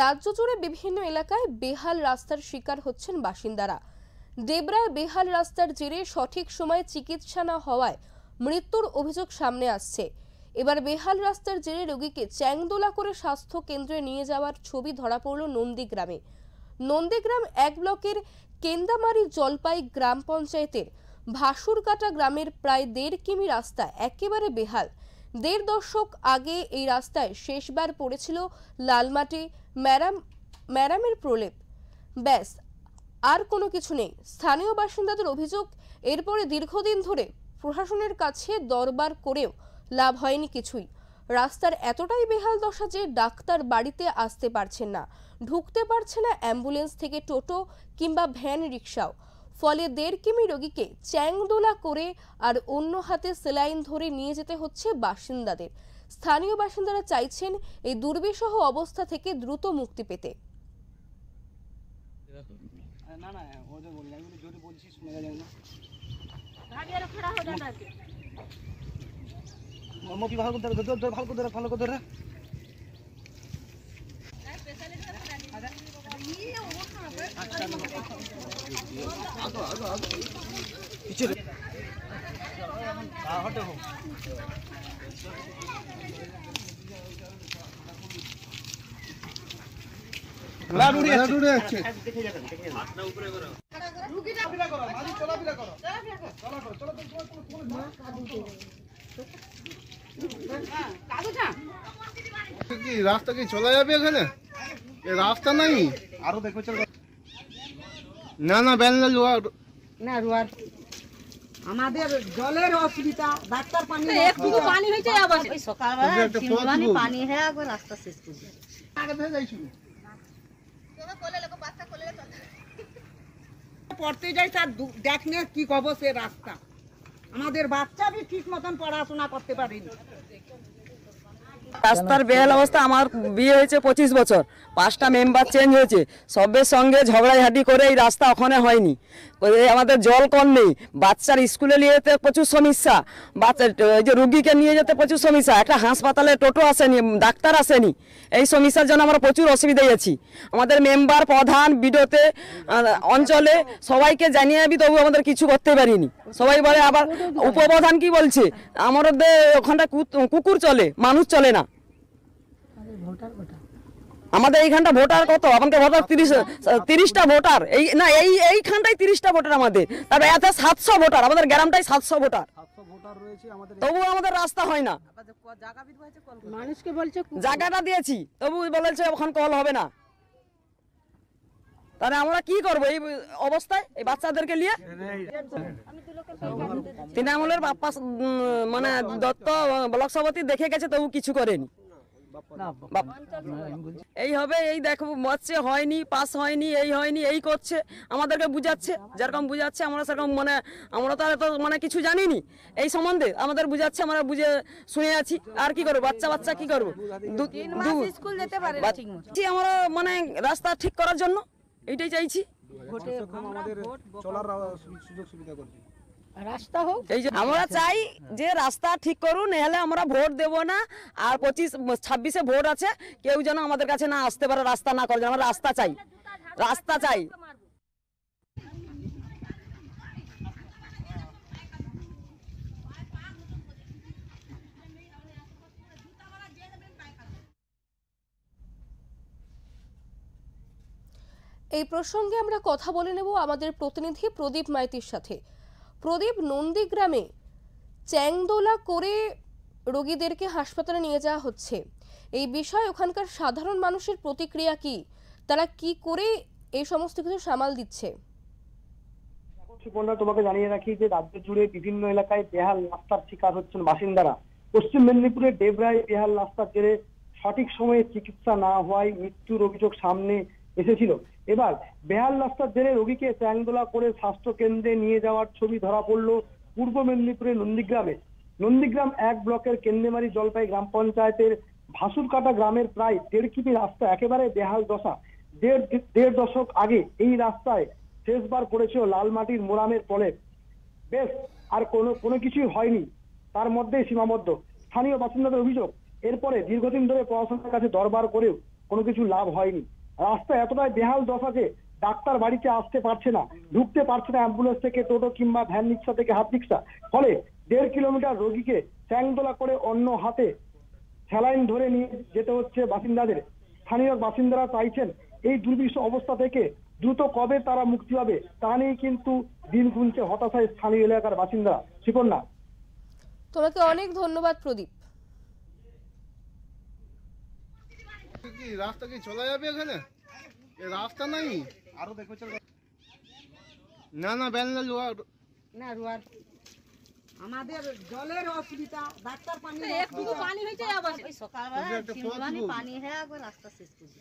রাজ্য জুড়ে বিভিন্ন এলাকায় বেহাল রাস্তার শিকার হচ্ছেন বাসিন্দারা। দেবরায় বেহাল রাস্তার জেরে সঠিক সময়ে চিকিৎসা না হওয়ায় মৃত্যুর অভিযোগ সামনে আসছে। এবার বেহাল রাস্তার জেরে রোগীকে চ্যাংদোলা করে স্বাস্থ্য কেন্দ্রে নিয়ে যাওয়ার ছবি ধরা পড়ল নন্দীগ্রামে। নন্দীগ্রাম 1 ব্লকের কেন্দামারি জলপাই গ্রাম পঞ্চায়েতের ভাসুরকাটা গ্রামের প্রায় 1.5 কিমি রাস্তা একেবারে বেহাল। 1.5 দশক আগে এই রাস্তায় শেষবার পড়েছিল লালমাটি ম্যারামের প্রলেপ, ব্যাস আর কোনো কিছু নেই। স্থানীয় বাসিন্দাদের অভিযোগ, এরপরে দীর্ঘদিন ধরে প্রশাসনের কাছে দরবার করেও লাভ হয়নি কিছুই। রাস্তার এতটাই বেহাল দশা যে ডাক্তার বাড়িতে আসতে পারছেন না, ঢুকতে পারছে না অ্যাম্বুলেন্স থেকে টোটো কিংবা ভ্যান রিক্সাও। ফলে 1.5 কিমি রোগীকে চ্যাংদোলা করে আর অন্য হাতে সেলাইন ধরে নিয়ে যেতে হচ্ছে বাসিন্দাদের। স্থানীয় বাসিন্দারা চাইছেন এই দুর্বিষহ অবস্থা থেকে দ্রুত মুক্তি পেতে। রাস্তা কি চলে যাবে এখানে? রাস্তা নাই, আরো দেখো না না ব্যালেন্স না রুয়ার আমাদের জলের অসুবিধা, ডাক্তার পানি একটু পানি হইছে আবার ওই সকালবেলা তিনবারই পানি হয়ে গেল, রাস্তা শেষ করে আগে ধরে যাইছিল তোমরা কোলে লোক বাচ্চা কোলে চল পড়তে যাই তার দেখনে কি কব সে রাস্তা। আমাদের বাচ্চা भी ঠিক মতন পড়াশোনা করতে পারেনি। রাস্তার বেহাল অবস্থা। আমার বিয়ে হয়েছে 25 বছর, 5টা মেম্বার চেঞ্জ হয়েছে, সবের সঙ্গে ঝগড়াঝাটি করে এই রাস্তা ওখানে হয়নি। আমাদের জল কল নেই, বাচ্চার স্কুলে নিয়ে যেতে প্রচুর সমস্যা, বাচ্চা এই যে রুগীকে নিয়ে যেতে প্রচুর সমস্যা, একটা হাসপাতালে টোটো আসেনি, ডাক্তার আসেনি। এই সমস্যার জন্য আমরা প্রচুর অসুবিধায় আছি। আমাদের মেম্বার প্রধান বিডোতে অঞ্চলে সবাইকে জানিয়ে যাবি, তবু আমাদের কিছু করতে পারিনি। সবাই বলে, আবার উপপ্রধান কি বলছে, আমাদের ওখানটা কুকুর চলে, মানুষ চলে না। আমাদের এইখানটা ভোটার কত? আমাদের ভোটার 30টা ভোটার, এই না এইখানটাই 30টা ভোটার আমাদের, তারপরে এত 700 ভোটার, আমাদের গ্রামটাই 700 ভোটার তবু আমাদের রাস্তা হয় না। মানুষকে বলছে জায়গাটা দিয়েছি, তবু বলেছে ওখানে কল হবে না। তাহলে আমরা কি করবো এই অবস্থায় এই বাচ্চাদেরকে নিয়ে? তৃণমূলের মানে দত্ত ব্লক সভাপতি দেখে গেছে, তবু কিছু করেনি। এই হবে, এই দেখো বলছে হয়নি, পাস হয়নি, এই হয়নি, এই করছে, আমাদেরকে বুঝাচ্ছে, যেরকম বুঝাচ্ছে আমরা সেরকম, মানে আমরা তো এত মানে কিছু জানিনি এই সম্বন্ধে, আমাদের বুঝাচ্ছে, আমরা বুঝে শুনে আছি। আর কি করবো, বাচ্চা কি করবো? স্কুল যেতে পারে আমরা মানে রাস্তা ঠিক করার জন্য এইটাই চাইছি। রাস্তা হোক, এই যে আমরা চাই যে রাস্তা ঠিক করুন, নাহলে আমরা ভোট দেব না। আর 25-26-এ ভোট আছে, কেউ যেন আমাদের কাছে না আসতে পারে, রাস্তা না করে। আমরা রাস্তা চাই, রাস্তা চাই। এই প্রসঙ্গে আমরা কথা বলে নেব আমাদের প্রতিনিধি প্রদীপ মাইতির সাথে। প্রদীপ, নন্দীগ্রামে চ্যাংদোলা করে রোগীদেরকে হাসপাতালে নিয়ে যাওয়া হচ্ছে, এই বিষয়ে ওখানকার সাধারণ মানুষের প্রতিক্রিয়া কি? তারা কি করে এই সমস্ত কিছু সামাল দিচ্ছে? তোমাকে জানিয়ে রাখি যে রাজ্য জুড়ে বিভিন্ন এলাকায় বেহাল রাস্তার শিকার হচ্ছেন বাসিন্দারা। পশ্চিম মেদিনীপুরের দেবরায় বেহাল রাস্তার জেরে সঠিক সময়ে চিকিৎসা না হওয়ায় মৃত্যুর অভিযোগ সামনে এসেছিল। এবার বেহাল রাস্তার জেরে রোগীকে চ্যাংদোলা করে স্বাস্থ্য কেন্দ্রে নিয়ে যাওয়ার ছবি ধরা পড়লো পূর্ব মেদিনীপুরের নন্দীগ্রামে। নন্দীগ্রাম 1 ব্লকের কেন্দেমারি জলপাই গ্রাম পঞ্চায়েতের ভাসুরকাটা গ্রামের প্রায় 1.5 কিমি রাস্তা একেবারে বেহাল দশা। 1.5 দশক আগে এই রাস্তায় শেষবার পড়েছিল লাল মাটির মোরামের প্রলেপ, বেশ আর কোনো কিছুই হয়নি, তার মধ্যে সীমাবদ্ধ। স্থানীয় বাসিন্দাদের অভিযোগ, এরপরে দীর্ঘদিন ধরে প্রশাসনের কাছে দরবার করেও কোনো কিছু লাভ হয়নি। রাস্তা এতটাই বেহাল দশা যে ডাক্তার বাড়িতে আসতে পারছে না, ঢুকতে পারছে না অ্যাম্বুলেন্স থেকে, টোটো কিংবা ভ্যান রিক্সা থেকে হাত রিক্সা। ফলে 1.5 কিলোমিটার রোগীকে চ্যাংদোলা করে অন্য হাতে স্যালাইন ধরে নিয়ে যেতে হচ্ছে বাসিন্দাদের। স্থানীয় বাসিন্দারা চাইছেন এই দুর্বিষ অবস্থা থেকে দ্রুত কবে তারা মুক্তি পাবে তা নিয়ে কিন্তু দিন গুনছে হতাশায় স্থানীয় এলাকার বাসিন্দারা। শিপন্না, তোমাকে অনেক ধন্যবাদ প্রদীপ। কি রাস্তা কি চলে যাবে এখানে? এ রাস্তা নাই, আরো দেখো চল। না না বেলনা না রুয়ার আমাদের জলের অসুবিধা, ডাক্তার পানি একটু পানি হয়েছে আবার সকালবেলা একটা পথ বলবো। পানি হয়ে একবার রাস্তা শেষ করছে।